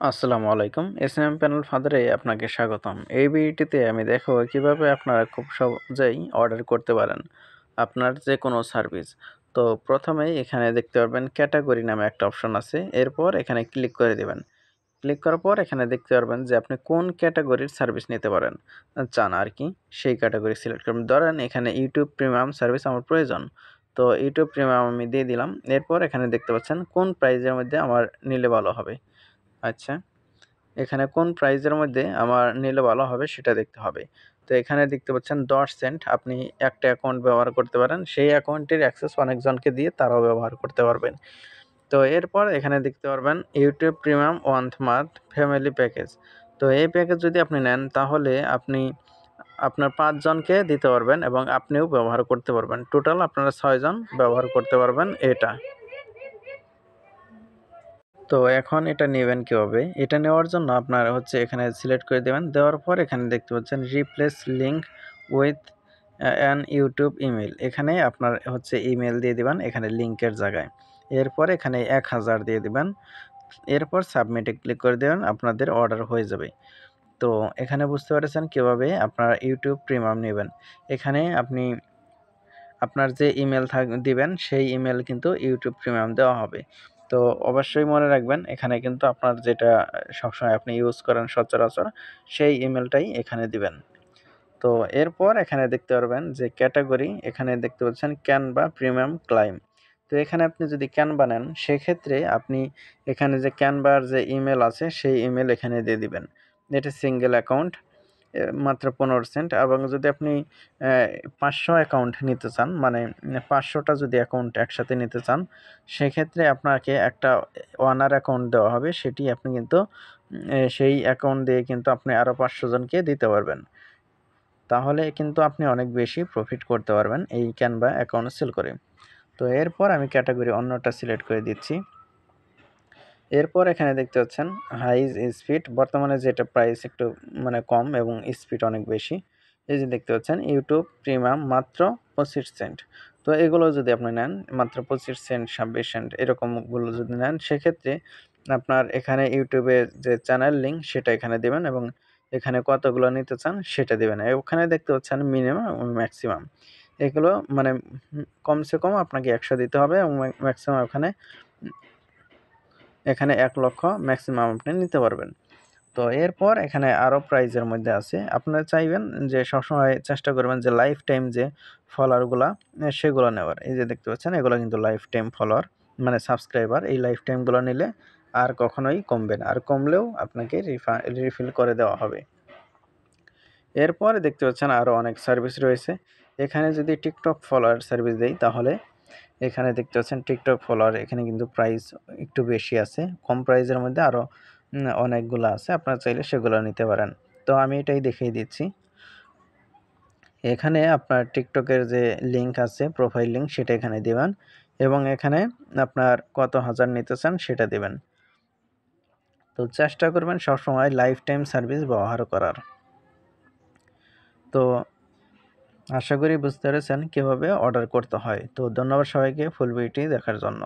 আসসালামু আলাইকুম। SMM panel ফাদারে আপনাকে স্বাগতম। এই ভিডিওটিতে আমি দেখাবো কিভাবে আপনারা খুব সহজেই অর্ডার করতে পারেন আপনার যেকোনো সার্ভিস। তো প্রথমেই এখানে দেখতে পারবেন ক্যাটাগরি নামে একটা অপশন আছে। এরপর এখানে ক্লিক করে দিবেন। ক্লিক করার পর এখানে দেখতে পারবেন যে আপনি কোন ক্যাটাগরির সার্ভিস নিতে পারেন চান আরকি, সেই ক্যাটাগরি সিলেক্ট করবেন। ধরেন এখানে YouTube প্রিমিয়াম সার্ভিস আমার প্রয়োজন। তো YouTube প্রিমিয়াম আমি দিয়ে দিলাম। এরপর এখানে দেখতে পাচ্ছেন কোন প্রাইজের মধ্যে আমার নিলে ভালো হবে। আচ্ছা। এখানে কোন প্রাইজের মধ্যে আমার নিলে ভালো হবে সেটা দেখতে হবে। তো এখানে দেখতে পাচ্ছেন ১০ সেন্ট আপনি একটা অ্যাকাউন্ট ব্যবহার করতে পারেন। সেই অ্যাকাউন্টের অ্যাক্সেস অনেকজনকে দিয়ে তারাও ব্যবহার করতে পারবেন। তো এরপর এখানে দেখতে পারবেন YouTube premium 1 month family package. তো এই প্যাকেজ যদি আপনি নেন তাহলে আপনি আপনার ৫ জনকে দিতে পারবেন এবং আপনিও ব্যবহার করতে পারবেন। টোটাল আপনারা ৬ জন ব্যবহার করতে পারবেন এটা। তো এখন এটা নেবেন কিভাবে? এটা নেওয়ার জন্য আপনার এখানে সিলেক্ট করে দেবেন। দেওয়ার পর এখানে দেখতে পাচ্ছেন replace link with an YouTube email. এখানে আপনার ইমেইল দিয়ে দিবেন এখানে লিঙ্কের জায়গায়। এরপর এখানে ১,০০০ দিয়ে দিবেন। এরপর সাবমিটে ক্লিক করে দিবেন, আপনাদের অর্ডার হয়ে যাবে। তো এখানে বুঝতে পেরেছেন কিভাবে আপনারা YouTube প্রিমিয়াম নিবেন। এখানে আপনি আপনার যে ইমেল দিবেন সেই ইমেল কিন্তু YouTube প্রিমিয়াম দেওয়া হবে। তো অবশ্যই মনে রাখবেন এখানে কিন্তু আপনার যেটা সবসময় আপনি ইউজ করেন সচরাচর সেই ইমেলটাই এখানে দিবেন। তো এরপর এখানে দেখতে পারবেন যে ক্যাটেগরি এখানে দেখতে পাচ্ছেন ক্যানভা প্রিমিয়াম ক্লাইম। তো এখানে আপনি যদি ক্যানভা নেন সেক্ষেত্রে আপনি এখানে যে ক্যানভার যে ইমেল আছে সেই ইমেল এখানে দিয়ে দিবেন। এটা সিঙ্গেল অ্যাকাউন্ট মাত্র ১৫ সেন্ট এবং যদি আপনি ৫০০ অ্যাকাউন্ট নিতে চান মানে ৫০০ টা যদি অ্যাকাউন্ট একসাথে নিতে চান সেক্ষেত্রে আপনাকে একটা ওয়ানার অ্যাকাউন্ট দেওয়া হবে। সেটি আপনি কিন্তু সেই অ্যাকাউন্ট দিয়ে কিন্তু আপনি আরও ৫০০ জনকে দিতে পারবেন। তাহলে কিন্তু আপনি অনেক বেশি প্রফিট করতে পারবেন এই ক্যানভা অ্যাকাউন্ট সেল করে। তো এরপর আমি ক্যাটেগরি অন্যটা সিলেক্ট করে দিচ্ছি। এরপর এখানে দেখতে পাচ্ছেন হাই স্পিড বর্তমানে যেটা প্রাইস একটু মানে কম এবং স্পিড অনেক বেশি। এই যে দেখতে পাচ্ছেন YouTube প্রিমিয়াম মাত্র ২৫ সেন্ট। তো এগুলো যদি আপনি নেন মাত্র ২৫ সেন্ট, ২৬ সেন্ট এরকমগুলো যদি নেন সেক্ষেত্রে আপনার এখানে YouTube এর যে চ্যানেল লিঙ্ক সেটা এখানে দিবেন এবং এখানে কতগুলো নিতে চান সেটা দিবেন। ওখানে দেখতে পাচ্ছেন মিনিমাম এবং ম্যাক্সিমাম। এগুলো মানে কমসে কম আপনাকে ১০০ দিতে হবে এবং ম্যাক্সিমাম এখানে ১,০০,০০০ ম্যাক্সিমাম আপনি নিতে পারবেন। তো এরপর এখানে আরও প্রাইজের মধ্যে আছে। আপনারা চাইবেন যে সবসময় চেষ্টা করবেন যে লাইফ টাইম যে ফলোয়ারগুলা সেগুলো নেওয়ার। এই যে দেখতে পাচ্ছেন এগুলো কিন্তু লাইফ টাইম ফলোয়ার মানে সাবস্ক্রাইবার। এই লাইফ টাইমগুলো নিলে আর কখনোই কমবে না। আর কমলেও আপনাকে রিফিল করে দেওয়া হবে। এরপরে দেখতে পাচ্ছেন আরও অনেক সার্ভিস রয়েছে। এখানে যদি TikTok ফলোয়ার সার্ভিস দেই তাহলে এখানে দেখতে পাচ্ছেন TikTok ফলোয়ার এখানে কিন্তু প্রাইস একটু বেশি আছে। কম প্রাইসের মধ্যে আরও অনেকগুলো আছে। আপনারা চাইলে সেগুলো নিতে পারেন। তো আমি এটাই দেখিয়ে দিচ্ছি। এখানে আপনার TikTok এর যে লিঙ্ক আছে প্রোফাইল লিঙ্ক সেটা এখানে দিবেন এবং এখানে আপনার কত হাজার নিতে চান সেটা দিবেন। তো চেষ্টা করবেন সবসময় লাইফ টাইম সার্ভিস ব্যবহার করার। তো আশা করি বুঝতে পেরেছেন কীভাবে অর্ডার করতে হয়। তো ধন্যবাদ সবাইকে ফুল ভিডিওটি দেখার জন্য।